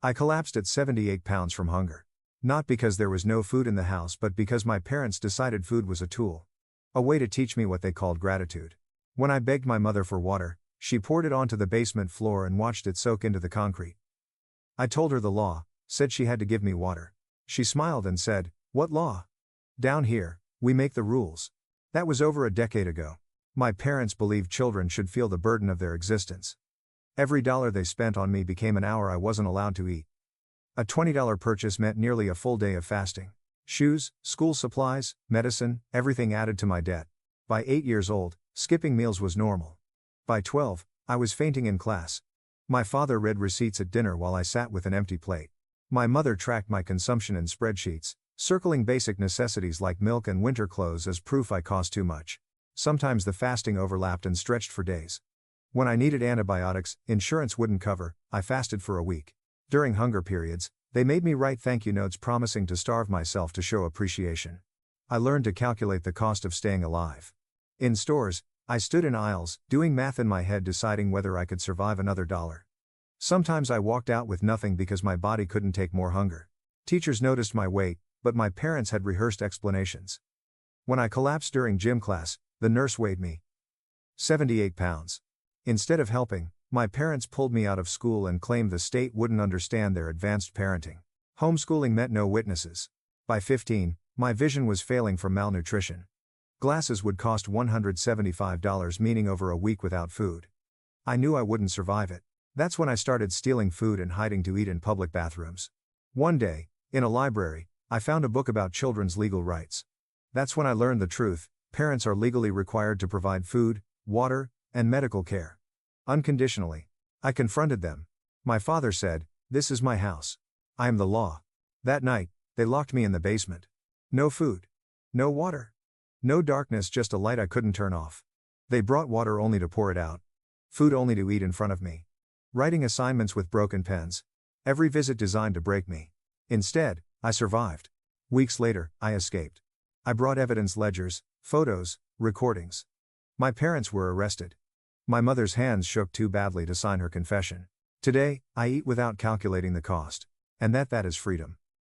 I collapsed at 78 pounds from hunger. Not because there was no food in the house, but because my parents decided food was a tool. A way to teach me what they called gratitude. When I begged my mother for water, she poured it onto the basement floor and watched it soak into the concrete. I told her the law said she had to give me water. She smiled and said, "What law?" "Down here, we make the rules." That was over a decade ago. My parents believed children should feel the burden of their existence. Every dollar they spent on me became an hour I wasn't allowed to eat. A $20 purchase meant nearly a full day of fasting. Shoes, school supplies, medicine, everything added to my debt. By 8 years old, skipping meals was normal. By 12, I was fainting in class. My father read receipts at dinner while I sat with an empty plate. My mother tracked my consumption in spreadsheets, circling basic necessities like milk and winter clothes as proof I cost too much. Sometimes the fasting overlapped and stretched for days. When I needed antibiotics, insurance wouldn't cover, I fasted for a week. During hunger periods, they made me write thank you notes promising to starve myself to show appreciation. I learned to calculate the cost of staying alive. In stores, I stood in aisles, doing math in my head, deciding whether I could survive another dollar. Sometimes I walked out with nothing because my body couldn't take more hunger. Teachers noticed my weight, but my parents had rehearsed explanations. When I collapsed during gym class, the nurse weighed me. 78 pounds. Instead of helping, my parents pulled me out of school and claimed the state wouldn't understand their advanced parenting. Homeschooling meant no witnesses. By 15, my vision was failing from malnutrition. Glasses would cost $175, meaning over a week without food. I knew I wouldn't survive it. That's when I started stealing food and hiding to eat in public bathrooms. One day, in a library, I found a book about children's legal rights. That's when I learned the truth: parents are legally required to provide food, water, and medical care. Unconditionally. I confronted them. My father said, "This is my house. I am the law." That night, they locked me in the basement. No food. No water. No darkness, just a light I couldn't turn off. They brought water only to pour it out. Food only to eat in front of me. Writing assignments with broken pens. Every visit designed to break me. Instead, I survived. Weeks later, I escaped. I brought evidence: ledgers, photos, recordings. My parents were arrested. My mother's hands shook too badly to sign her confession. Today, I eat without calculating the cost. And that is freedom.